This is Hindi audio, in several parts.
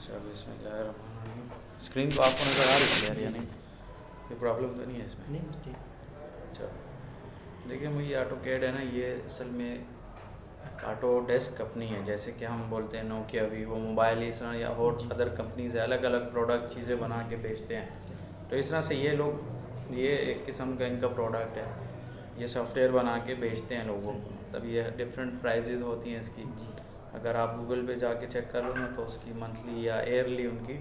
चलो इसमें क्या है, स्क्रीन तो आपको नज़र आ रही है यार, यानी कोई प्रॉब्लम तो नहीं है इसमें? नहीं, बस ठीक। अच्छा, देखिए ये ऑटो कैड है ना, ये असल में ऑटो डेस्क कंपनी है। जैसे कि हम बोलते हैं नोकिया, वीवो मोबाइल, इस तरह या और जी। अदर कंपनीज अलग अलग प्रोडक्ट चीज़ें बना के बेचते हैं। सही। तो इस तरह से ये लोग, ये एक किस्म का इनका प्रोडक्ट है, ये सॉफ्टवेयर बना के बेचते हैं लोगों सही। को। मतलब ये डिफरेंट प्राइजेज़ होती हैं इसकी। जी। अगर आप गूगल पे जाके चेक कर लो ना, तो उसकी मंथली या ईयरली उनकी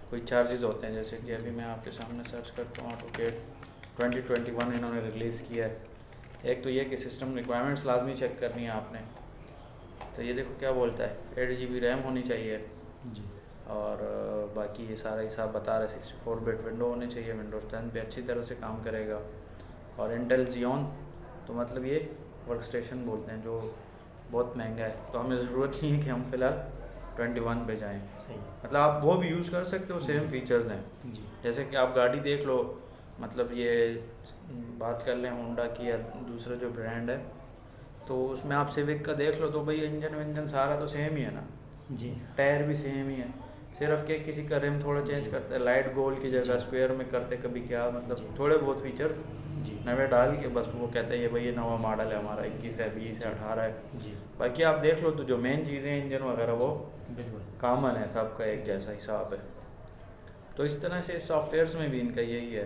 कोई चार्जेस होते हैं। जैसे कि अभी मैं आपके सामने सर्च करता हूँ, ऑटोकेड 2021 इन्होंने रिलीज़ किया है। एक तो ये कि सिस्टम रिक्वायरमेंट्स लाजमी चेक करनी है आपने। तो ये देखो क्या बोलता है, 8 GB रैम होनी चाहिए, जी। और बाकी ये सारा हिसाब बता रहा है। 64 बिट विंडो होनी चाहिए, विंडोज़ 10 पे अच्छी तरह से काम करेगा, और इंटेल जियोन, तो मतलब ये वर्क स्टेशन बोलते हैं, जो बहुत महंगा है। तो हमें ज़रूरत नहीं है कि हम फ़िलहाल 21 पे जाएँ। सही। मतलब आप वो भी यूज़ कर सकते हो, सेम जी। फीचर्स हैं। जी। जैसे कि आप गाड़ी देख लो, मतलब ये बात कर लें होंडा की या दूसरे जो ब्रांड है, तो उसमें आप सिविक का देख लो, तो भाई इंजन विंजन सारा तो सेम ही है ना, जी। टायर भी सेम ही है। सिर्फ के किसी का रिम थोड़ा चेंज जी। करते हैं, लाइट गोल्ड की जगह जी। स्क्वायर में करते, कभी क्या, मतलब जी। थोड़े बहुत फीचर्स जी। नवे डाल के बस वो कहते हैं ये भाई ये नवा मॉडल है हमारा, 21 है, 20 है, जी। 18 है। जी। बाकी आप देख लो तो जो मेन चीज़ें हैं, इंजन वगैरह, वो बिल्कुल। कॉमन है, सबका एक जैसा हिसाब है। तो इस तरह से सॉफ्टवेयर्स में भी इनका यही है।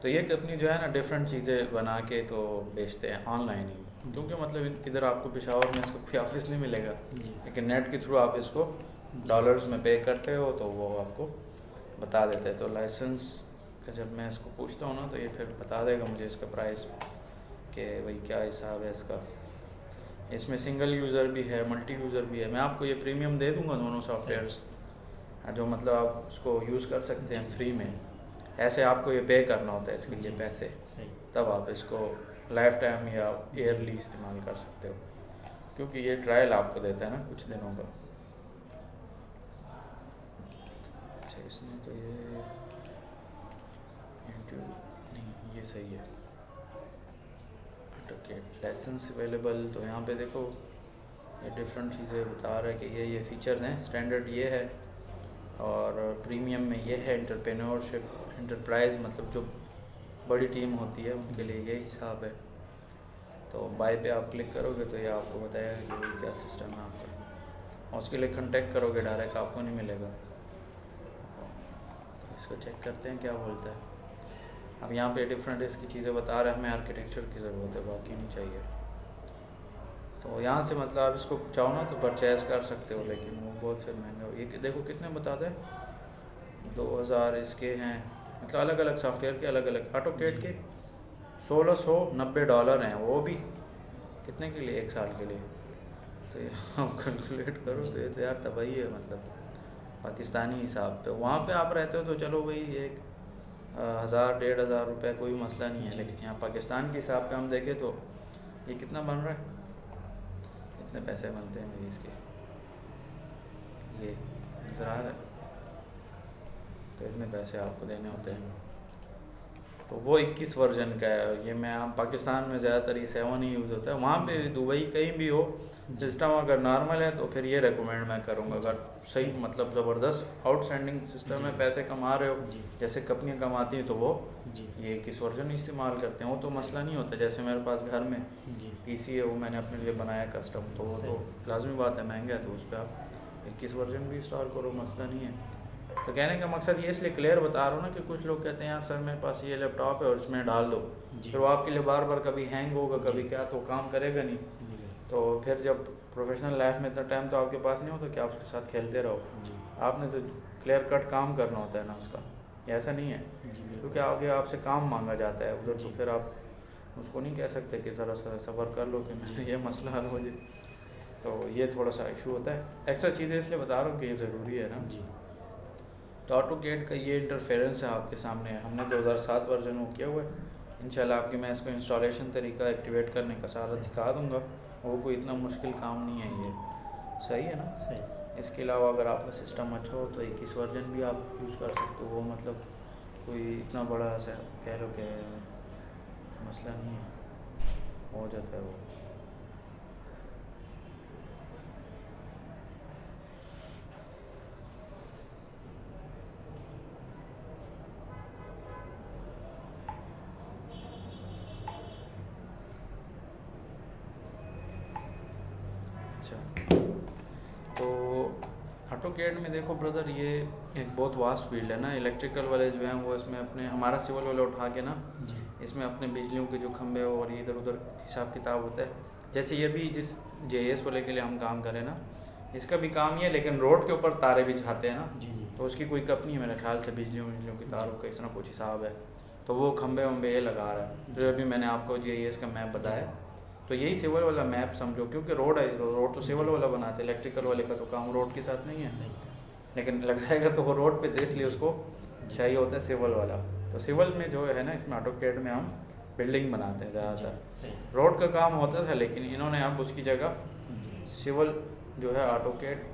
तो ये कंपनी जो है ना, डिफरेंट चीज़ें बना के तो बेचते हैं ऑनलाइन ही, क्योंकि मतलब इधर आपको पेशावर में इसको कोई ऑफिस नहीं मिलेगा, जी। लेकिन नेट के थ्रू आप इसको जी। डॉलर्स में पे करते हो तो वो आपको बता देते हैं। तो लाइसेंस का जब मैं इसको पूछता हूँ ना, तो ये फिर बता देगा मुझे इसका प्राइस, कि भाई क्या हिसाब है इसका। इसमें सिंगल यूज़र भी है, मल्टी यूज़र भी है। मैं आपको ये प्रीमियम दे दूँगा दोनों सॉफ्टवेयर्स, जो मतलब आप उसको यूज़ कर सकते हैं जी। फ्री में। सही। ऐसे आपको ये पे करना होता है इसके लिए जी। पैसे, सही। तब आप इसको लाइफ टाइम या जी। ईयरली इस्तेमाल कर सकते हो, क्योंकि ये ट्रायल आपको देता है ना कुछ दिनों का। अच्छा, इसमें तो ये नहीं, ये सही है। ऑटोकेड लाइसेंस अवेलेबल, तो यहाँ पे देखो ये डिफरेंट चीज़ें बता रहा है कि ये फीचर्स हैं। स्टैंडर्ड ये है, और प्रीमियम में ये है। एंटरप्रेन्योरशिप, एंटरप्राइज मतलब जो बड़ी टीम होती है उनके लिए ये हिसाब है। तो बाय पे आप क्लिक करोगे तो ये आपको बताएगा कि क्या सिस्टम है आपका, और उसके लिए कॉन्टेक्ट करोगे डायरेक्ट, आपको नहीं मिलेगा। इसको चेक करते हैं क्या बोलता है। अब यहाँ पे डिफरेंट इसकी चीज़ें बता रहे हैं, हमें आर्किटेक्चर की ज़रूरत है, बाकी नहीं चाहिए। तो यहाँ से मतलब आप इसको चाहो ना तो परचेज़ कर सकते हो, लेकिन वो बहुत फिर महंगा। ये देखो कितने बताते हैं, 2000 इसके हैं। मतलब अलग अलग सॉफ्टवेयर के अलग अलग। ऑटोकेड के $1690 हैं, वो भी कितने के लिए, 1 साल के लिए। तो ये आप कैलकुलेट करो तो ये तो यार तबाही है, मतलब पाकिस्तानी हिसाब पे। वहाँ पे आप रहते हो तो चलो भाई एक 1000-1500 रुपये कोई मसला नहीं है, लेकिन यहाँ पाकिस्तान के हिसाब पे हम देखें तो ये कितना बन रहा है, कितने पैसे बनते हैं मेरी इसके, ये नज़र आ रहा है। तो इतने पैसे आपको देने होते हैं। तो वो 21 वर्जन का है। ये मैं पाकिस्तान में ज़्यादातर ये 7 ही यूज़ होता है। वहाँ पे दुबई कहीं भी हो, सिस्टम अगर नॉर्मल है तो फिर ये रेकमेंड मैं करूँगा। अगर सही मतलब ज़बरदस्त आउटस्टैंडिंग सिस्टम में पैसे कमा रहे हो, जैसे कंपनियाँ कमाती हैं, तो वो ये 21 वर्जन इस्तेमाल करते हैं। वो तो मसला नहीं होता। जैसे मेरे पास घर में पीसी है, वो मैंने अपने लिए बनाया कस्टम, तो वो तो लाजमी बात है महंगा है, तो उस पर आप 21 वर्जन भी इंस्टॉल करो, मसला नहीं है। तो कहने का मकसद ये इसलिए क्लियर बता रहा हूँ ना, कि कुछ लोग कहते हैं यार सर मेरे पास ये लैपटॉप है और इसमें डाल दो, फिर वो आपके लिए बार बार कभी हैंग होगा, कभी क्या, तो काम करेगा नहीं। तो फिर जब प्रोफेशनल लाइफ में इतना टाइम तो आपके पास नहीं होता कि आप उसके साथ खेलते रहो। आपने तो क्लियर कट काम करना होता है ना उसका, ऐसा नहीं है, क्योंकि आगे आपसे काम मांगा जाता है उधर, तो फिर आप उसको नहीं कह सकते कि ज़रा सा सफ़र कर लो कि ये मसला हल हो जाए। तो ये थोड़ा सा इशू होता है। एक्स्ट्रा चीज़ें इसलिए बता रहा हूँ कि ये ज़रूरी है ना। तो ऑटोकेड का ये इंटरफेरेंस है आपके सामने, हमने 2007 वर्जन वो किया हुआ है। इंशाल्लाह आपकी मैं इसको इंस्टॉलेशन तरीका एक्टिवेट करने का सारा दिखा दूँगा। वो कोई इतना मुश्किल काम नहीं है ये, सही है ना। सही। इसके अलावा अगर आपका सिस्टम अच्छा हो तो 21 वर्जन भी आप यूज़ कर सकते हो। वो मतलब कोई इतना बड़ा ऐसा कह लो कि मसला नहीं है, हो जाता है वो। अच्छा, तो ऑटोकैड में देखो ब्रदर, ये एक बहुत वास्ट फील्ड है ना। इलेक्ट्रिकल वाले जो हैं वो इसमें अपने, हमारा सिविल वाले उठा के ना इसमें अपने बिजलियों के जो खंभे और इधर उधर हिसाब किताब होता है। जैसे ये भी जिस जेएस वाले के लिए हम काम करें ना, इसका भी काम ये है, लेकिन रोड के ऊपर तारे बिछाते हैं ना, तो उसकी कोई कंपनी है मेरे ख्याल से बिजलियों की तारों का इस तरह कुछ हिसाब है, तो वो खंभे वंबे ये लगा रहा है। जो अभी मैंने आपको जेएस का मैप बताया, तो यही सिविल वाला मैप समझो, क्योंकि रोड है, रोड तो सिविल वाला बनाते हैं, इलेक्ट्रिकल वाले का तो काम रोड के साथ नहीं है, लेकिन लगाएगा तो वो रोड पे, तो इसलिए उसको चाहिए होता है सिविल वाला। तो सिविल में जो है ना, इसमें ऑटोकैड में हम बिल्डिंग बनाते हैं ज़्यादातर। रोड का काम होता था, लेकिन इन्होंने अब उसकी जगह सिविल जो है ऑटोकैड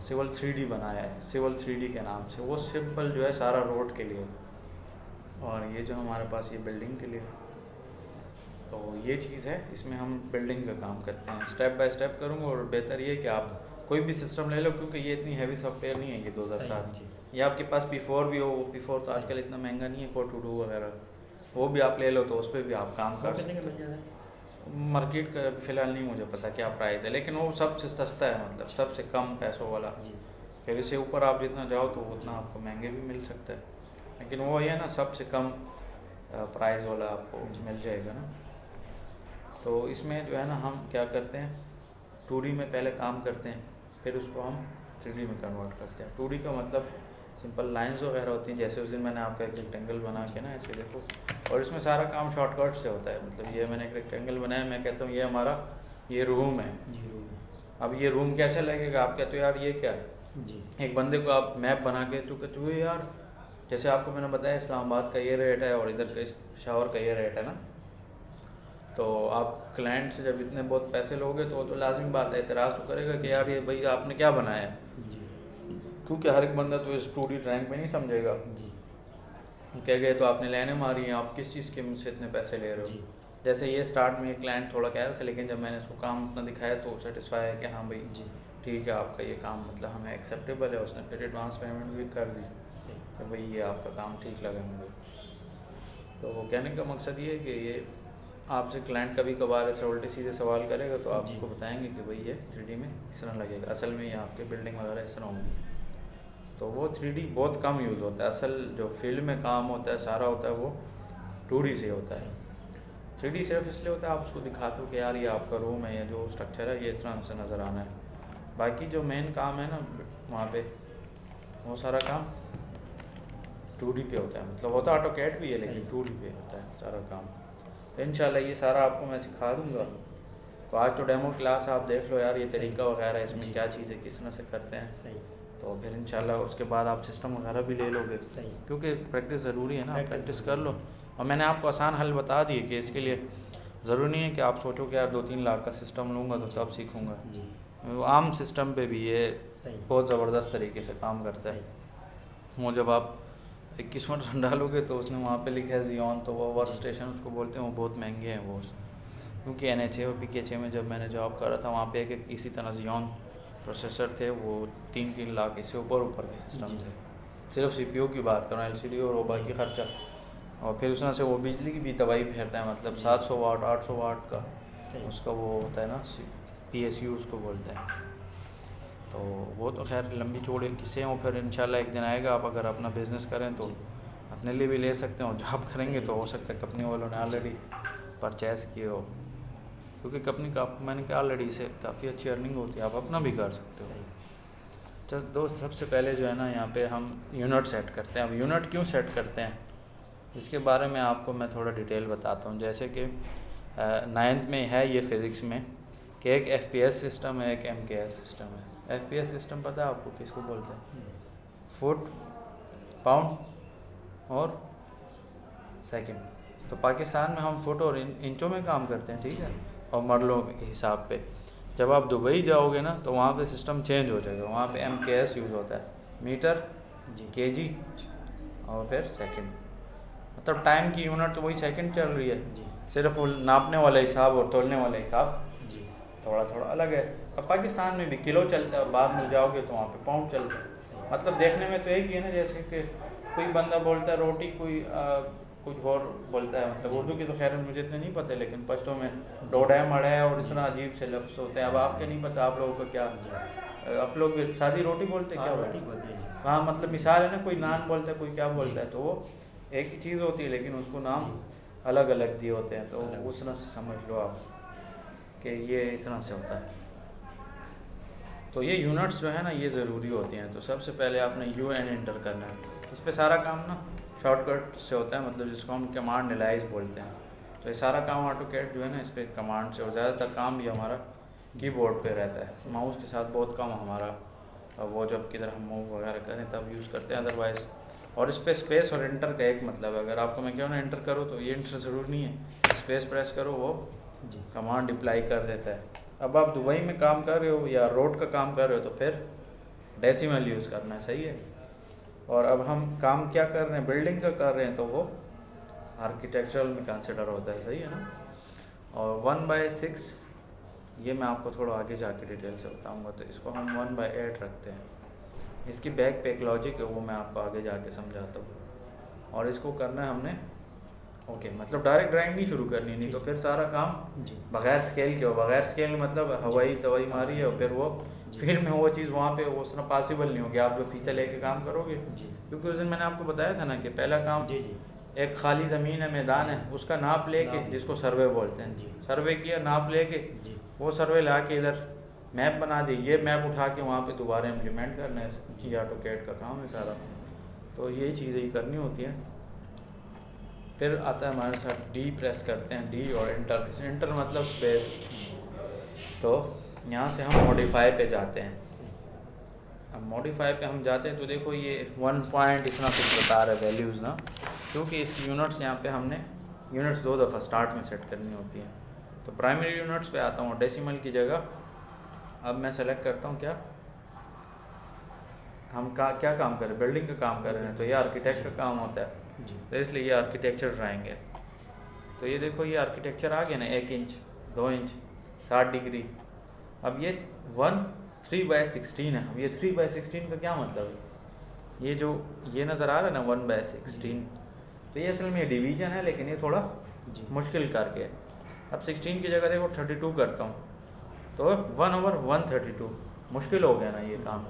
सिविल 3D बनाया है, सिविल 3D के नाम से। वो सिंपल जो है सारा रोड के लिए, और ये जो हमारे पास ये बिल्डिंग के लिए, तो ये चीज़ है। इसमें हम बिल्डिंग का काम करते हैं, स्टेप बाय स्टेप करूँगा। और बेहतर ये कि आप कोई भी सिस्टम ले लो, क्योंकि ये इतनी हैवी सॉफ्टवेयर नहीं है ये 2007। ये आपके पास P4 भी हो, P4 तो आजकल इतना महंगा नहीं है, Core 2 वगैरह, वो भी आप ले लो तो उस पर भी आप काम कर सकते हैं। मार्केट का फ़िलहाल नहीं मुझे पता क्या प्राइस है, लेकिन वो सबसे सस्ता है, मतलब सबसे कम पैसों वाला। फिर इससे ऊपर आप जितना जाओ तो उतना आपको महंगे भी मिल सकता है, लेकिन वो ये ना सबसे कम प्राइस वाला आपको मिल जाएगा ना। तो इसमें जो है ना हम क्या करते हैं, 2D में पहले काम करते हैं, फिर उसको हम 3D में कन्वर्ट करते हैं। 2D का मतलब सिंपल लाइंस वगैरह होती हैं, जैसे उस दिन मैंने आपका एक रेक्टेंगल बना के ना ऐसे देखो, और इसमें सारा काम शॉर्टकट से होता है। मतलब ये मैंने एक रेक्टेंगल बनाया, मैं कहता हूँ ये हमारा ये रूम है। अब ये रूम कैसे लगेगा, आप कहते हो यार ये क्या है जी। एक बंदे को आप मैप बना के तो कहते हो यार, जैसे आपको मैंने बताया इस्लामाबाद का ये रेट है और इधर का पेशावर का ये रेट है ना, तो आप क्लाइंट से जब इतने बहुत पैसे लोगे तो लाजमी बात है एतराज़ तो करेगा कि यार ये भाई आपने क्या बनाया है, क्योंकि हर एक बंदा तो इस 2D ड्राइंग पे नहीं समझेगा जी। कह गए तो आपने लाइनें मारी हैं, आप किस चीज़ के मुझसे इतने पैसे ले रहे हो। जैसे ये स्टार्ट में क्लाइंट थोड़ा कह रहा था, लेकिन जब मैंने उसको काम अपना दिखाया तो सेटिस्फाई है कि हाँ भाई जी ठीक है, आपका ये काम मतलब हमें एक्सेप्टेबल है। उसने फिर एडवांस पेमेंट भी कर दी कि भाई ये आपका काम ठीक लगा मुझे। तो वो कहने का मकसद ये है कि ये आपसे क्लाइंट कभी कभार ऐसे उल्टे सीधे सवाल करेगा तो आप उसको बताएंगे कि भाई ये 3D में इस तरह लगेगा, असल में ये आपके बिल्डिंग वगैरह इस तरह होंगी। तो वो 3D बहुत कम यूज़ होता है, असल जो फील्ड में काम होता है सारा होता है वो 2D से होता है। 3D सिर्फ इसलिए होता है आप उसको दिखाते हो कि यार ये आपका रूम है, या जो स्ट्रक्चर है ये इस तरह से नज़र आना है। बाकी जो मेन काम है ना वहाँ पे, वो सारा काम 2D पे होता है। मतलब होता ऑटोकैड भी है, लेकिन 2D पे होता है सारा काम। तो इंशाल्लाह ये सारा आपको मैं सिखा दूँगा। तो आज तो डेमो क्लास आप देख लो यार, ये तरीका वगैरह इसमें क्या चीज़ें किस तरह से करते हैं। तो फिर इंशाल्लाह उसके बाद आप सिस्टम वगैरह भी ले लोगे, क्योंकि प्रैक्टिस ज़रूरी है ना, प्रैक्टिस कर लो। और मैंने आपको आसान हल बता दिए कि इसके लिए ज़रूरी नहीं है कि आप सोचो कि यार 2-3 लाख का सिस्टम लूँगा तो तब सीखूँगा। आम सिस्टम पे भी ये बहुत ज़बरदस्त तरीके से काम करता है। वो जब आप 21 वर्जन डालोगे तो उसने वहाँ पे लिखा है जियोन, तो वो वर्क स्टेशन उसको बोलते हैं, वो बहुत महंगे हैं वो, क्योंकि NHA और PKHA में जब मैंने जॉब करा था वहाँ पे एक इसी तरह जियोन प्रोसेसर थे, वो 3-3 लाख इससे ऊपर के सिस्टम थे। सिर्फ CPU की बात कर रहा हूँ, LCD और वो बाकी खर्चा, और फिर उस तरह से वो बिजली की भी तबाही फेरता है। मतलब 700 वाट 800 वाट का उसका वो होता है ना, PSU उसको बोलते हैं। तो वो तो खैर लंबी चौड़ी किस्से हों, फिर इंशाल्लाह एक दिन आएगा। आप अगर अपना बिज़नेस करें तो अपने लिए भी ले सकते हो, जॉब करेंगे तो हो सकता है कंपनी वालों ने ऑलरेडी परचेज़ किए हो, क्योंकि कंपनी का मैंने कहा ऑलरेडी से काफ़ी अच्छी अर्निंग होती है, आप अपना भी कर सकते हो। चल दोस्त, सबसे पहले जो है ना यहाँ पे हम यूनिट सेट करते हैं। अब यूनिट क्यों सेट करते हैं इसके बारे में आपको मैं थोड़ा डिटेल बताता हूँ। जैसे कि 9th में है ये फिज़िक्स में कि एक FPS सिस्टम है, एक MKS सिस्टम है। FPS सिस्टम पता है आपको किसको बोलते हैं? फुट, पाउंड और सेकंड। तो पाकिस्तान में हम फुट और इंचों में काम करते हैं, ठीक है, और मरलों के हिसाब पे। जब आप दुबई जाओगे ना तो वहाँ पे सिस्टम चेंज हो जाएगा, वहाँ पे MKS यूज़ होता है, मीटर, kg और फिर सेकंड। मतलब टाइम की यूनिट तो वही सेकंड चल रही है, सिर्फ वो नापने वाला हिसाब और तोलने वाला हिसाब थोड़ा थोड़ा अलग है। अब पाकिस्तान में भी किलो चलता है, और बाद में जाओगे तो वहाँ पे पाउंड चलता है। मतलब देखने में तो एक ही है ना, जैसे कि कोई बंदा बोलता है रोटी कोई कुछ और बोलता है, मतलब उर्दू की तो खैर मुझे इतने नहीं पता, लेकिन पश्तो में डोडा मड़ा है और इस तरह अजीब से लफ्ज़ होते हैं। अब आपके नहीं पता, आप लोगों को क्या, आप लोग सादी रोटी बोलते हैं, क्या रोटी बोलते हैं। हाँ, मतलब मिसाल है ना, कोई नान बोलता है, कोई क्या बोलता है, तो वो एक ही चीज़ होती है लेकिन उसको नाम अलग अलग दिए होते हैं। तो उस तरह से समझ लो आप कि ये इस तरह से होता है। तो ये यूनिट्स जो है ना ये ज़रूरी होती हैं। तो सबसे पहले आपने UN एंटर करना है। इस पे सारा काम ना शॉर्टकट से होता है, मतलब जिसको हम कमांड एलाइज बोलते हैं। तो ये सारा काम ऑटोकैड जो है ना इस पर कमांड से, और ज़्यादातर काम भी हमारा कीबोर्ड पे रहता है। माउस के साथ बहुत कम हमारा वो जब किधर हम मूव वगैरह करें तब यूज़ करते हैं, अदरवाइज़। और इस पर स्पेस और एंटर का एक मतलब है, अगर आपको मैं कहूँ ना एंटर करो तो ये एंटर ज़रूर नहीं है, स्पेस प्रेस करो वो कमांड अप्लाई कर देता है। अब आप दुबई में काम कर रहे हो या रोड का काम कर रहे हो तो फिर डेसिमल यूज़ करना है, सही है। और अब हम काम क्या कर रहे हैं, बिल्डिंग का कर रहे हैं, तो वो आर्किटेक्चरल में कंसिडर होता है, सही है ना। और 1/6 ये मैं आपको थोड़ा आगे जाके डिटेल से बताऊंगा, तो इसको हम 1/8 रखते हैं। इसकी बैक पे एक लॉजिक है, वो मैं आपको आगे जाके समझाता हूँ। और इसको करना है हमने ओके, मतलब डायरेक्ट ड्राइंग नहीं शुरू करनी, नहीं तो फिर सारा काम बगैर स्केल के हो। बगैर स्केल मतलब हवाई तवाई मारी है और फिर वो फिर में वो चीज़ वहाँ पे वो उसना पॉसिबल नहीं होगी, आप जो फीता लेके काम करोगे। क्योंकि उस दिन मैंने आपको बताया था ना कि पहला काम एक खाली ज़मीन है, मैदान है, उसका नाप लेके, जिसको सर्वे बोलते हैं, सर्वे किया, नाप लेके वो सर्वे ला के इधर मैप बना दी, ये मैप उठा के वहाँ पे दोबारा इम्प्लीमेंट करना है। ये ऑटोकैड का काम है सारा। तो यही चीज़ें ही करनी होती हैं। फिर आता है हमारे साथ डी प्रेस करते हैं, डी और एंटर। एंटर मतलब स्पेस। तो यहाँ से हम मॉडिफाई पे जाते हैं। अब मॉडिफाई पे हम जाते हैं तो देखो ये 1 पॉइंट इतना कुछ बता रहा है वैल्यूज़ ना, क्योंकि इसकी यूनिट्स यहाँ पे हमने यूनिट्स 2 दफ़ा स्टार्ट में सेट करनी होती हैं। तो प्राइमरी यूनिट्स पे आता हूँ, डेसिमल की जगह अब मैं सेलेक्ट करता हूँ क्या हम क्या काम कर रहे हैं, बिल्डिंग का काम कर रहे हैं, तो ये आर्किटेक्ट का काम होता है, तो इसलिए ये आर्किटेक्चर ड्राइंग है। तो ये देखो ये आर्किटेक्चर आ गया ना, 1 इंच 2 इंच 60 डिग्री। अब ये 3/16 है। अब ये 3/16 का क्या मतलब है, ये जो ये नज़र आ रहा है ना 1/16, तो ये असल में डिवीजन है, लेकिन ये थोड़ा मुश्किल करके है। अब 16 की जगह देखो 32 करता हूँ, तो 1/132 मुश्किल हो गया ना ये काम।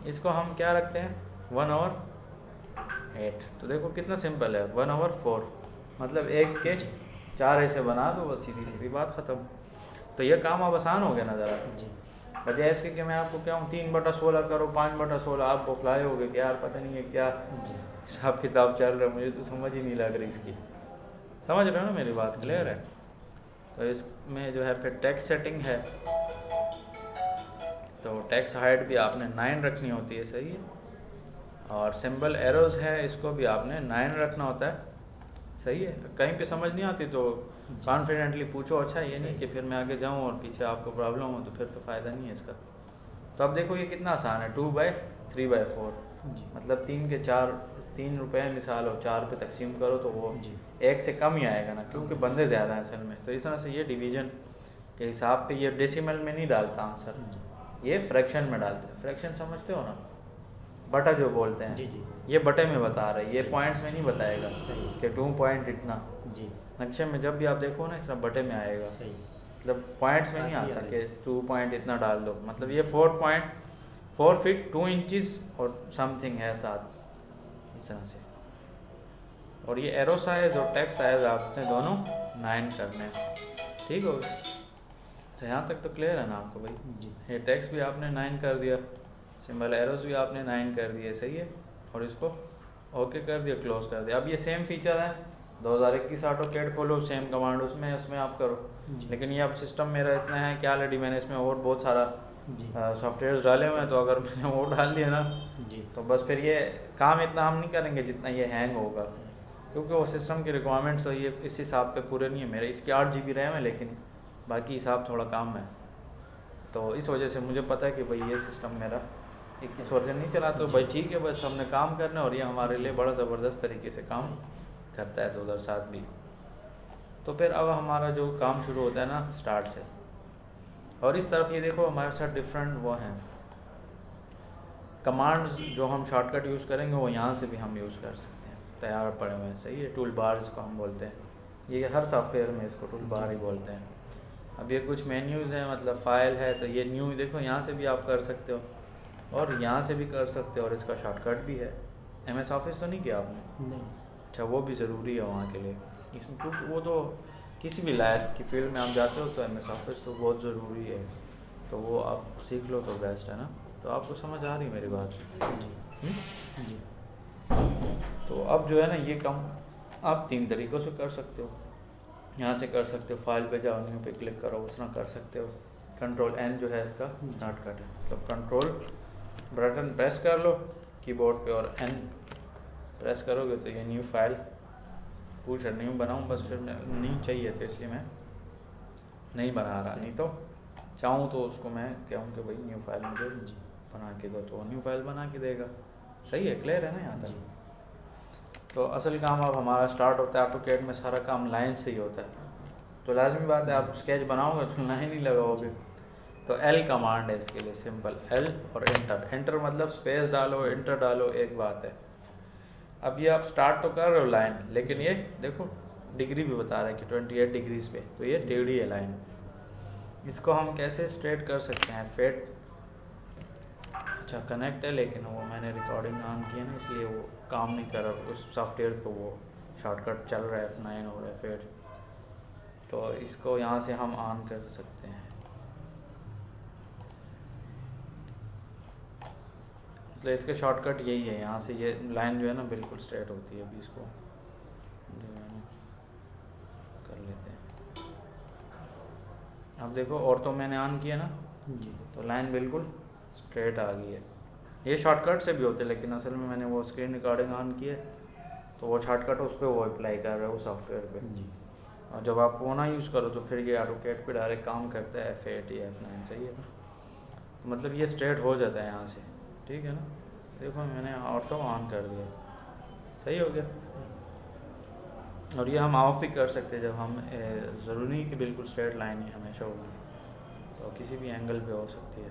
इसको हम क्या रखते हैं 1/8। तो देखो कितना सिंपल है, 1/4 मतलब 1 के 4 ऐसे बना दो, बस सीधी सीधी बात ख़त्म। तो ये काम अब आसान हो गया ना ज़रा, बजाय इसके कि मैं आपको क्या हूँ 3/16 करो 5/16, आप बौखलाए हो गए कि यार पता नहीं है क्या हिसाब किताब चल रहा है, मुझे तो समझ ही नहीं लग रही इसकी। समझ रहे हो ना मेरी बात, क्लियर है। तो इसमें जो है फिर टेक्स्ट सेटिंग है, तो टेक्स्ट हाइट भी आपने 9 रखनी होती है, सही है। और सिंबल एरोज है, इसको भी आपने 9 रखना होता है, सही है। कहीं पे समझ नहीं आती तो कॉन्फिडेंटली पूछो, अच्छा ये नहीं कि फिर मैं आगे जाऊँ और पीछे आपको प्रॉब्लम हो, तो फिर तो फ़ायदा नहीं है इसका। तो अब देखो ये कितना आसान है, 2/3/4 मतलब 3 रुपए मिसाल हो, 4 पे तकसीम करो तो वो 1 से कम ही आएगा ना, क्योंकि बंदे ज़्यादा हैं असल में। तो इस तरह से ये डिवीजन के हिसाब पे, ये डेसिमल में नहीं डालता आंसर, ये फ्रैक्शन में डालते हैं। फ्रैक्शन समझते हो ना, बटा जो बोलते हैं, ये बटे में बता रहा है, ये पॉइंट्स में नहीं बताएगा कि 2 पॉइंट इतना। नक्शे में जब भी आप देखो ना इस तरह बटे में आएगा, मतलब पॉइंट्स में नहीं आता कि 2 पॉइंट इतना डाल दो। मतलब ये 4 फीट 2 इंचज़ और समथिंग है साथ, इस तरह से। और ये एरो साइज और टेक्स्ट साइज आपने दोनों 9 करने हैं, ठीक हो गया। तो यहाँ तक तो क्लियर है ना आपको भाई। ये टेक्स्ट भी आपने 9 कर दिया, सिंबल एरोज भी आपने 9 कर दिए, सही है। और इसको ओके कर दिया, क्लोज कर दिया। अब ये सेम फीचर है 2021 ऑटोकैड खोलो, सेम कमांड उसमें आप करो, लेकिन ये अब सिस्टम मेरा इतना है कि ऑलरेडी मैंने इसमें और बहुत सारा सॉफ्टवेयर्स डाले हुए हैं, तो अगर मैंने वो डाल दिया ना तो बस फिर ये काम इतना हम नहीं करेंगे जितना ये हैंग होगा, क्योंकि वो सिस्टम की रिक्वायरमेंट्स तो ये इस हिसाब पे पूरे नहीं है मेरे। इसकी 8 GB रैम है, लेकिन बाकी हिसाब थोड़ा कम है, तो इस वजह से मुझे पता है कि भाई ये सिस्टम मेरा 21 वर्जन नहीं चला, तो भाई ठीक है, बस हमने काम करना है और ये हमारे लिए बड़ा ज़बरदस्त तरीके से काम करता है 2007 भी। तो फिर अब हमारा जो काम शुरू होता है ना स्टार्ट से, और इस तरफ ये देखो हमारे साथ डिफरेंट वो हैं कमांड्स जो हम शॉर्टकट यूज़ करेंगे, वो यहाँ से भी हम यूज़ कर सकते हैं। तैयार पड़े हुए हैं, सही है। टूल बार इसको हम बोलते हैं, ये हर सॉफ्टवेयर में इसको टूल बार ही बोलते हैं। अब ये कुछ मेन्यूज़ हैं, मतलब फ़ाइल है, तो ये न्यू देखो यहाँ से भी आप कर सकते हो और यहाँ से भी कर सकते हो, और इसका शॉर्टकट भी है। MS ऑफिस तो नहीं किया आपने? नहीं। अच्छा, वो भी ज़रूरी है वहाँ के लिए इसमें, क्योंकि वो तो किसी भी लाइफ की फील्ड में आप जाते हो तो MS ऑफिस तो बहुत ज़रूरी है, तो वो आप सीख लो तो बेस्ट है ना। तो आपको समझ आ रही मेरी बात? जी जी। तो अब जो है ना, ये काम आप 3 तरीक़ों से कर सकते हो। यहाँ से कर सकते हो, फाइल पे जाओ, न्यू पे क्लिक करो, उस तरह कर सकते हो। कंट्रोल N जो है इसका शॉर्टकट है, मतलब कंट्रोल बटन प्रेस कर लो कीबोर्ड पे और N प्रेस करोगे तो ये न्यू फाइल पूछ न्यू बनाऊँ, बस फिर नहीं चाहिए तो इसलिए मैं नहीं बना रहा, नहीं तो चाहूँ तो उसको मैं कहूँ कि भाई न्यू फाइल मुझे बना के दो, तो न्यू फाइल बना के देगा। सही है, क्लियर है ना यहाँ तक? तो असल काम अब हमारा स्टार्ट होता है, AutoCAD में सारा काम लाइन से ही होता है, तो लाजमी बात है आप स्केच बनाओगे तो लाइन ही लगाओगे। तो L कमांड है इसके लिए, सिंपल L और एंटर मतलब स्पेस डालो, एंटर डालो, एक बात है। अब ये आप स्टार्ट तो कर रहे हो लाइन, लेकिन ये देखो डिग्री भी बता रहा है कि 28 डिग्रीज पे, तो ये टेढ़ी है लाइन। इसको हम कैसे स्ट्रेट कर सकते हैं? फेट अच्छा कनेक्ट है, लेकिन वो मैंने रिकॉर्डिंग ऑन की है ना, इसलिए वो काम नहीं कर रहा उस सॉफ्टवेयर को, वो शॉर्टकट चल रहा है F9 और F8, तो इसको यहाँ से हम ऑन कर सकते हैं। मतलब इसका शॉर्टकट यही है, यहाँ से ये लाइन जो है ना बिल्कुल स्ट्रेट होती है। अभी इसको जो है ना कर लेते हैं। अब देखो, और तो मैंने ऑन किया ना जी, तो लाइन बिल्कुल स्ट्रेट आ गई है। ये शॉर्टकट से भी होते हैं, लेकिन असल में मैंने वो स्क्रीन रिकॉर्डिंग ऑन की है, तो वो शॉर्टकट उस पर वो अप्लाई कर रहा है, वो सॉफ्टवेयर पे। जी। और जब आप वो ना यूज़ करो तो फिर ये AutoCAD पे डायरेक्ट काम करता है F8 या F9, सही है ना? तो मतलब ये स्ट्रेट हो जाता है यहाँ से, ठीक है ना? देखो मैंने ऑटो ऑन कर दिया, सही हो गया। और ये हम ऑफ भी कर सकते हैं, जब हम ज़रूरी नहीं कि बिल्कुल स्ट्रेट लाइन ही हमेशा होगी, तो किसी भी एंगल पे हो सकती है।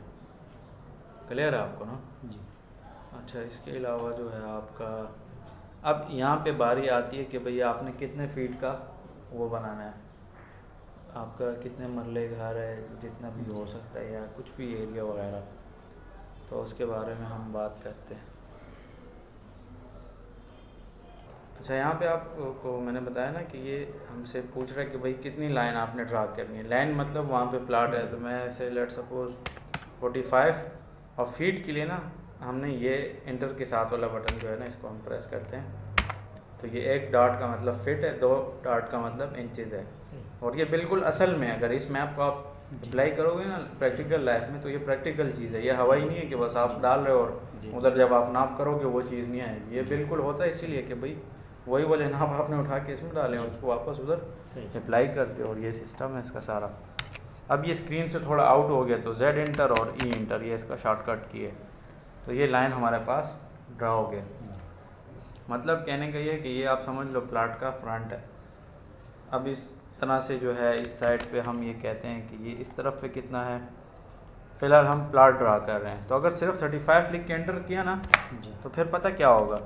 क्लियर है आपको ना? जी। अच्छा, इसके अलावा जो है आपका, अब यहाँ पे बारी आती है कि भैया आपने कितने फीट का वो बनाना है, आपका कितने मरले घर है, जितना भी हो सकता है, या कुछ भी एरिया वगैरह, तो उसके बारे में हम बात करते हैं। अच्छा, यहाँ पे आपको मैंने बताया ना कि ये हमसे पूछ रहा है कि भाई कितनी लाइन आपने ड्रा करनी है। लाइन मतलब वहाँ पे प्लाट है, तो मैं ऐसे लेट सपोज 45, और फीट के लिए ना हमने ये इंटर के साथ वाला बटन जो है ना, इसको हम प्रेस करते हैं, तो ये 1 डॉट का मतलब फिट है, 2 डॉट का मतलब इंचेस है। और ये बिल्कुल असल में अगर इस मैप को आप अप्लाई करोगे ना प्रैक्टिकल लाइफ में, तो ये प्रैक्टिकल चीज़ है, ये हवाई नहीं है कि बस आप डाल रहे हो और उधर जब आप नाप करोगे वो चीज़ नहीं आएगी। ये बिल्कुल होता है इसीलिए कि भाई वही वाले नाप आपने उठा के इसमें डाले और उसको वापस उधर अप्लाई करते हो, और ये सिस्टम है इसका सारा। अब ये स्क्रीन से थोड़ा आउट हो गया, तो Z इंटर और E इंटर ये इसका शॉर्टकट की है, तो ये लाइन हमारे पास ड्रा हो गया। मतलब कहने का ये कि ये आप समझ लो प्लाट का फ्रंट है। अब इस तरह से जो है इस साइड पे हम ये कहते हैं कि ये इस तरफ पे कितना है, फ़िलहाल हम प्लाट ड्रा कर रहे हैं, तो अगर सिर्फ 35 लिख के एंटर किया ना तो फिर पता क्या होगा,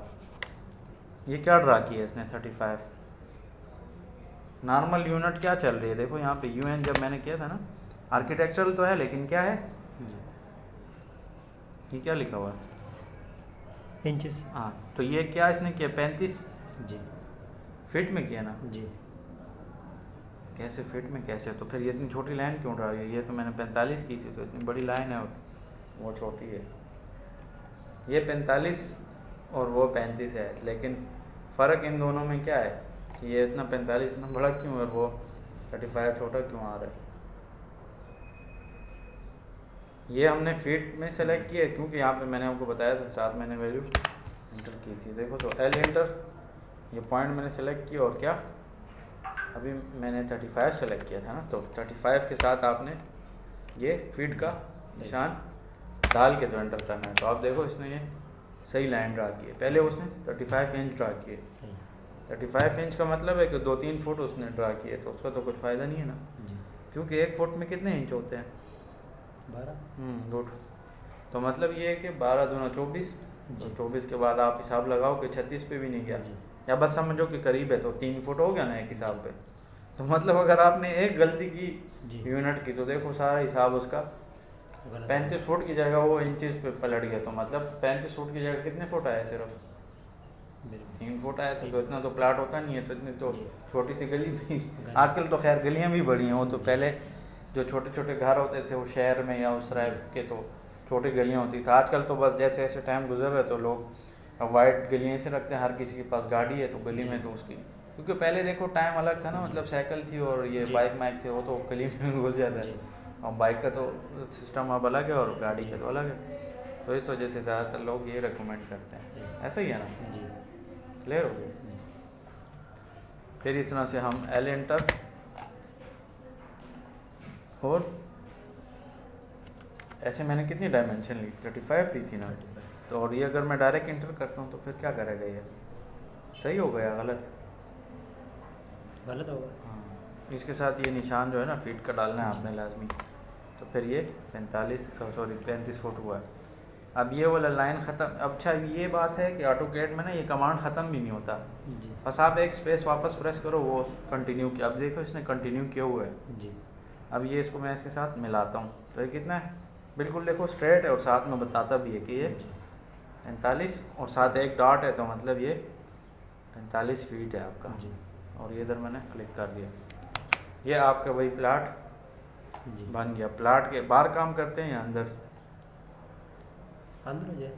ये क्या ड्रा किया इसने 35, नॉर्मल यूनिट क्या चल रही है, देखो यहाँ पे UN जब मैंने किया था ना, आर्किटेक्चरल तो है लेकिन क्या है, ये क्या लिखा हुआ है इंचेस। हाँ, तो ये क्या इसने किया 35 जी, फीट में किया ना, जी। कैसे फीट में कैसे, तो फिर ये इतनी छोटी लाइन क्यों ड्रा हुई है? ये तो मैंने 45 की थी, तो इतनी बड़ी लाइन है, वो छोटी है। ये 45 और वो 35 है, लेकिन फ़र्क इन दोनों में क्या है कि ये इतना 45 इतना बड़ा क्यों है और वो 35 छोटा क्यों आ रहा है? ये हमने फीट में सेलेक्ट किया क्योंकि यहाँ पे मैंने आपको बताया था, साथ मैंने वैल्यू इंटर की थी। देखो तो L इंटर, ये पॉइंट मैंने सेलेक्ट किया, और क्या अभी मैंने 35 सेलेक्ट किया था ना, तो 35 के साथ आपने ये फीट का निशान डाल के तो एंटर करना है। तो आप देखो इसने ये सही लाइन ड्रा की है, पहले उसने 35 इंच ड्रा किए। 35 इंच का मतलब है कि 2-3 फुट उसने ड्रा किए, तो उसका तो कुछ फ़ायदा नहीं है ना, क्योंकि 1 फुट में कितने इंच होते हैं 12। गुड, तो मतलब ये है कि 12 दूना 24, तो 24 के बाद आप हिसाब लगाओ कि 36 पे भी नहीं गया, या बस समझो कि करीब है तो 3 फुट हो गया ना एक हिसाब पे। तो मतलब अगर आपने एक गलती की जी यूनिट की तो देखो सारा हिसाब उसका गलत 35 फुट की जगह वो इंचेस पे पलट गया। तो मतलब 35 फुट की जगह कितने फुट आए सिर्फ बिल्कुल 3 फुट आए थे। तीन तो इतना तो प्लाट होता नहीं है, तो इतनी तो जी छोटी सी गली भी गली आजकल तो खैर गलियां भी बड़ी हैं। वो तो जी पहले जो छोटे छोटे घर होते थे वो शहर में या उस तरह जी के तो छोटी गलियां होती थी। आजकल तो बस जैसे जैसे टाइम गुजर रहा है तो लोग अब वाइड गलियां से रखते हैं, हर किसी के पास गाड़ी है तो गली जी में तो उसकी, क्योंकि पहले देखो टाइम अलग था ना, जी मतलब साइकिल थी और ये जी बाइक माइक थे, वो तो गली में घुस जाता जी है। और बाइक का तो सिस्टम अब अलग है और गाड़ी जी का तो अलग है। तो इस वजह से ज़्यादातर लोग ये रिकमेंड करते सही हैं, ऐसा ही है ना, जी क्लियर हो गया। जी फिर इस तरह से हम एल एंटर और ऐसे मैंने कितनी डायमेंशन ली, 35 ली थी ना। 35 तो और ये अगर मैं डायरेक्ट इंटर करता हूँ तो फिर क्या करेगा ये, सही हो गया गलत? गलत होगा हाँ, इसके साथ ये निशान जो है ना फीट का डालना है आपने लाजमी। तो फिर ये 35 फुट हुआ है। अब ये वाला लाइन ख़त्म। अच्छा ये बात है कि ऑटोकैड में ना ये कमांड ख़त्म भी नहीं होता, जी बस आप एक स्पेस वापस प्रेस करो वो कंटिन्यू किया। अब देखो इसने कंटिन्यू किया हुआ है। जी अब ये इसको मैं इसके साथ मिलाता हूँ तो ये कितना है, बिल्कुल देखो स्ट्रेट है और साथ में बताता भी है कि ये जी 45 और साथ एक डॉट है, तो मतलब ये 45 फीट है आपका। जी और ये इधर मैंने क्लिक कर दिया, ये आपका वही प्लाट जी बन गया। प्लाट के बाहर काम करते हैं या अंदर? अंदर हो जाए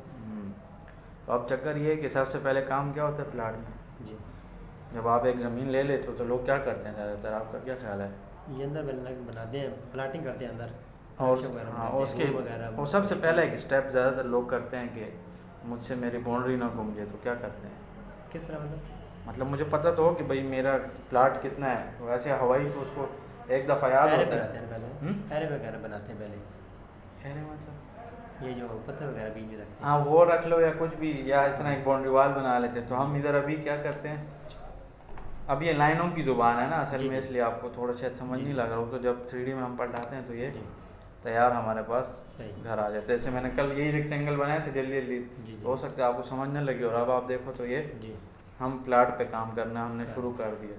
तो अब चक्कर ये है कि सबसे पहले काम क्या होता है प्लाट में, जी जब आप एक ज़मीन ले लेते हो तो लोग क्या करते हैं ज़्यादातर, आपका क्या ख्याल है? ये अंदर बनाते हैं प्लाटिंग करते हैं अंदर और नक्शे वगैरह हाँ बनाते हैं, उसके रूम वगैरह और सबसे पहला एक स्टेप ज़्यादातर लोग करते हैं कि मुझसे मेरी बाउंड्री ना घूम जाए, तो क्या करते हैं? किस तरह मतलब मुझे पता तो हो कि भाई मेरा प्लाट कितना है, तो वैसे हवाई तो उसको एक दफ़ा याद एरे होता बनाते है। हैं पहले, एरे वगैरह बनाते हैं पहले, अरे मतलब ये जो पत्थर वगैरह बीच में रखते हैं। हाँ वो रख लो या कुछ भी, या इस तरह एक बाउंड्री वॉल बना लेते हैं। तो हम इधर अभी क्या करते हैं, अब ये लाइनों की ज़ुबान है ना असल जी में, जी इसलिए आपको थोड़ा शायद समझ जी नहीं जी लग रहा हो। तो जब 3D में हम पलटाते हैं तो ये जी तैयार हमारे पास सही घर आ जाते हैं। जैसे मैंने कल यही रेक्टेंगल बनाए थे जल्दी जल्दी, जी तो हो जी सकता है आपको समझ न लगी। और अब आप देखो तो ये जी हम प्लाट पे काम करना हमने हाँ। शुरू कर दिया।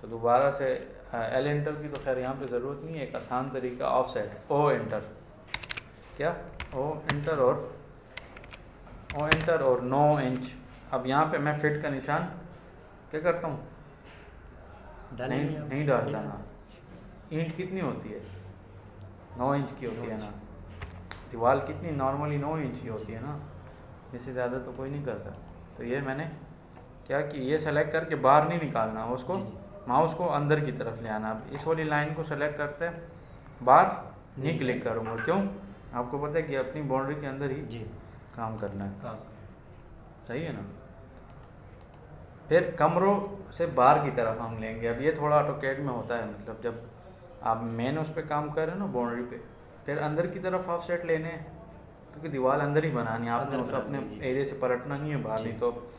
तो दोबारा से एल एंटर की तो खैर यहाँ पे ज़रूरत नहीं है, एक आसान तरीका ऑफ सेट ओ एंटर, क्या ओ एंटर और 9 इंच। अब यहाँ पे मैं फिट का निशान क्या करता हूँ, डालेंगे नहीं आप? नहीं डालता ना। ईंट कितनी होती है, 9 इंच की होती 9 है इंच। ना। दीवार कितनी नॉर्मली 9 इंच की होती है ना, इससे ज़्यादा तो कोई नहीं करता। तो ये मैंने क्या कि ये सेलेक्ट करके बाहर नहीं निकालना उसको, जी जी माउस को अंदर की तरफ ले आना। अब इस वाली लाइन को सेलेक्ट करते हैं, बाहर नहीं नहीं क्लिक करूँगा, क्यों? आपको पता है कि अपनी बाउंड्री के अंदर ही जी काम करना है, काम सही है ना। फिर कमरों से बाहर की तरफ हम लेंगे। अब ये थोड़ा ऑटोकैड में होता है, मतलब जब आप मेन उस पर काम कर रहे हो ना बाउंड्री पे, फिर अंदर की तरफ ऑफ सेट लेने हैं, क्योंकि दीवार अंदर ही बनानी है आपने, अंदर उस अपने बनानी है, जी। एरिया से पलटना नहीं है बाहर। जी। नहीं तो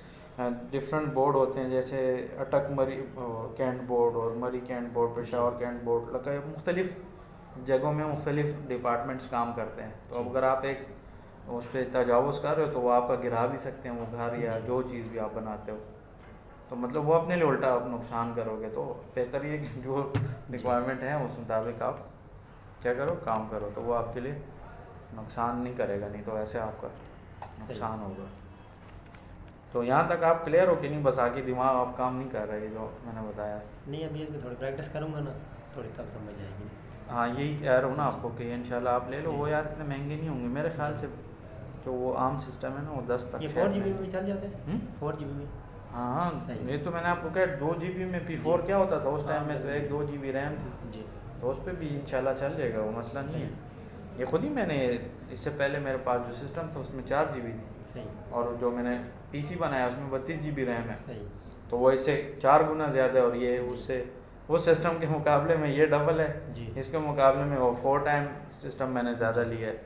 डिफरेंट बोर्ड होते हैं, जैसे अटक मरी कैंट बोर्ड और Murree cantt board, Peshawar cantt board, लगा मुख्तलिफ जगहों में मुख्तलिफ डिपार्टमेंट्स काम करते हैं। तो जी। अगर आप एक उस पर तजावुज़ कर रहे हो तो वो आपका गिरा भी सकते हैं वो घर या जी। जो चीज़ भी आप बनाते हो। तो मतलब वो अपने लिए उल्टा आप नुकसान करोगे। तो बेहतर ये कि जो रिक्वायरमेंट है उस मुताबिक आप क्या करो, काम करो, तो वो आपके लिए नुकसान नहीं करेगा, नहीं तो ऐसे आपका सही। नुकसान होगा। तो यहाँ तक आप क्लियर हो कि नहीं, बस आगे दिमाग आप काम नहीं कर रहे जो मैंने बताया? नहीं अभी इसमें थोड़ी प्रैक्टिस करूँगा ना, थोड़ी तब समझ आएगी। हाँ यही कह रहा हूँ ना आपको कि इंशाल्लाह आप ले लो। वो यार इतने महंगे नहीं होंगे मेरे ख्याल से, जो वो आम सिस्टम है ना वो 10 तक ये शायद 4GB में। में भी चल जाते हैं? 4GB में हाँ हाँ, सही। ये तो मैंने आपको कहा 2 GB में P4 क्या होता था उस टाइम में, तो हाँ, 1-2 GB रैम थी, जी तो उस पर भी इंशाल्लाह चल जाएगा, वो मसला नहीं है। ये खुद ही मैंने इससे पहले मेरे पास जो सिस्टम था उसमें 4 GB थी, सही और जो मैंने PC बनाया उसमें 32 GB रैम है। सही तो वो इससे 4 गुना ज़्यादा है, और ये उससे उस सिस्टम के मुकाबले में ये डबल है, जी इसके मुकाबले में वो 4 टाइम सिस्टम मैंने ज़्यादा लिया है।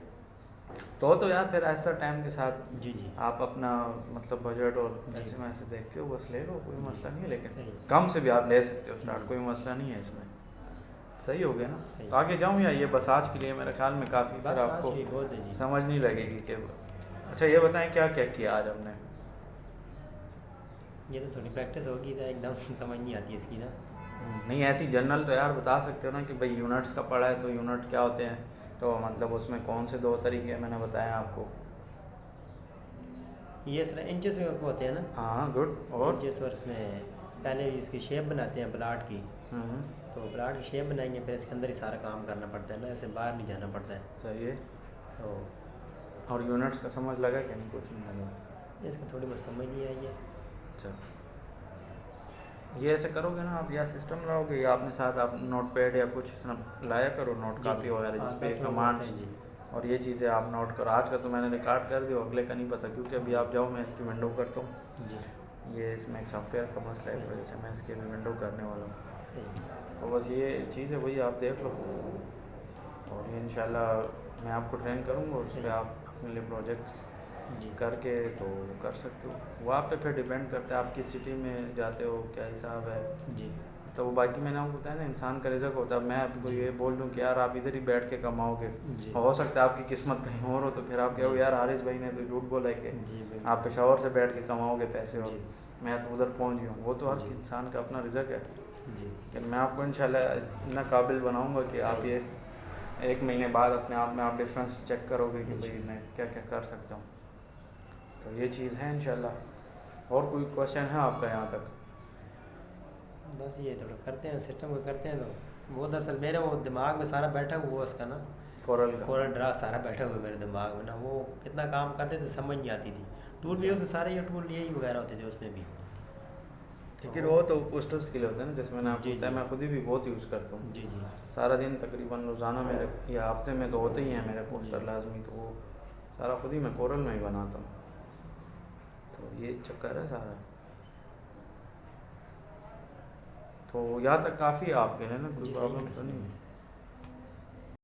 तो यार फिर आहिस्ता टाइम के साथ जी जी आप अपना मतलब बजट और जी। पैसे में ऐसे देख के बस ले लो, कोई मसला नहीं है। लेकिन सही कम से भी आप ले सकते हो स्टार्ट, कोई मसला नहीं है इसमें। सही हो गया ना? सही। तो आगे जाऊँ या ये बस आज के लिए मेरे ख्याल में काफ़ी, बस फिर आज आपको की बहुत है जी। समझ नहीं लगेगी कि अच्छा ये बताएं क्या क्या किया आज हमने। ये तो थोड़ी प्रैक्टिस होगी तो एकदम समझ नहीं आती इसकी ना। नहीं ऐसी जनरल तो यार बता सकते हो ना कि भाई यूनिट्स का पढ़ा है तो यूनिट क्या होते हैं, तो मतलब उसमें कौन से दो तरीके मैंने बताया आपको। ये सर इंचेस होते हैं ना। हाँ गुड। और इंचेस और इसमें पहले इसकी शेप बनाते हैं प्लाट की। हम्म, तो प्लाट की शेप बनाएंगे फिर इसके अंदर ही सारा काम करना पड़ता है ना, ऐसे बाहर नहीं जाना पड़ता है। सही है। तो और यूनिट्स का समझ लगा कि नहीं? कुछ नहीं लगा। इसका थोड़ी बहुत समझ नहीं आई है। अच्छा, ये ऐसे करोगे ना आप, या सिस्टम लाओगे या अपने साथ आप नोट पैड या कुछ इस तरह लाया करो, नोट जी कापी जी, वगैरह हाँ, जिसपे तब तो कमांड्स होता है जी। और ये चीज़ें आप नोट करो। आज का तो मैंने रिकॉर्ड कर दिया, अगले का नहीं पता, क्योंकि अभी आप जाओ मैं इसकी विंडो करता हूँ। जी ये इसमें एक सॉफ्टवेयर का मसला है, इस वजह से मैं इसकी अभी विंडो करने वाला हूँ। सही। तो बस ये चीज़ है, वही आप देख लो। और ये इंशाल्लाह मैं आपको ट्रेन करूँगा, उस पर सही। आप अपने लिए प्रोजेक्ट्स जी करके तो कर सकते हो। वो आप पे फिर डिपेंड करता है आप किस सिटी में जाते हो, क्या हिसाब है। जी तो वो बाकी मैंने आपको बताया ना, इंसान का रिज़्क होता है। मैं आपको जी। ये बोल दूं कि यार आप इधर ही बैठ के कमाओगे, जी हो सकता है आपकी किस्मत कहीं और हो, तो फिर आप कहो जी। यार हारिस भाई ने तो झूठ बोला है कि जी बिल्कुल। आप पेशावर से बैठ के कमाओगे पैसे और जी मैं तो उधर पहुंच गया हूँ। वो तो हर जी। इंसान का अपना रिज़्क है। जी लेकिन मैं आपको इंशाल्लाह इतना काबिल बनाऊंगा कि आप सही। ये 1 महीने बाद अपने आप में आप डिफरेंस चेक करोगे कि भाई जी। मैं क्या क्या कर सकता हूँ। तो ये चीज़ है इंशाल्लाह। और कोई क्वेश्चन है आपका यहाँ तक? बस ये थोड़ा करते हैं सिस्टम को करते हैं तो वो दरअसल मेरे वो दिमाग में सारा बैठा हुआ उसका ना, कोरल का? कोरल ड्रा सारा बैठा हुआ है मेरे दिमाग में ना। वो कितना काम करते थे समझ नहीं आती थी। टूल भी उसमें सारे ये टूल यही वगैरह होते थे उसमें भी। लेकिन वो तो पोस्टर स्किल होता है ना, जैसे मैंने आपको जी बताया, जी मैं खुद ही भी बहुत यूज़ करता हूँ। जी जी सारा दिन तकरीबन रोज़ाना मेरे या हफ्ते में तो होते ही हैं मेरे पोस्टर जी। लाजमी, तो वो सारा खुद ही मैं कोरल में ही बनाता हूँ। तो ये चक्कर है सारा। तो यहाँ तक काफ़ी है आपके लिए ना, कोई जी सही प्रॉब्लम है। तो नहीं है?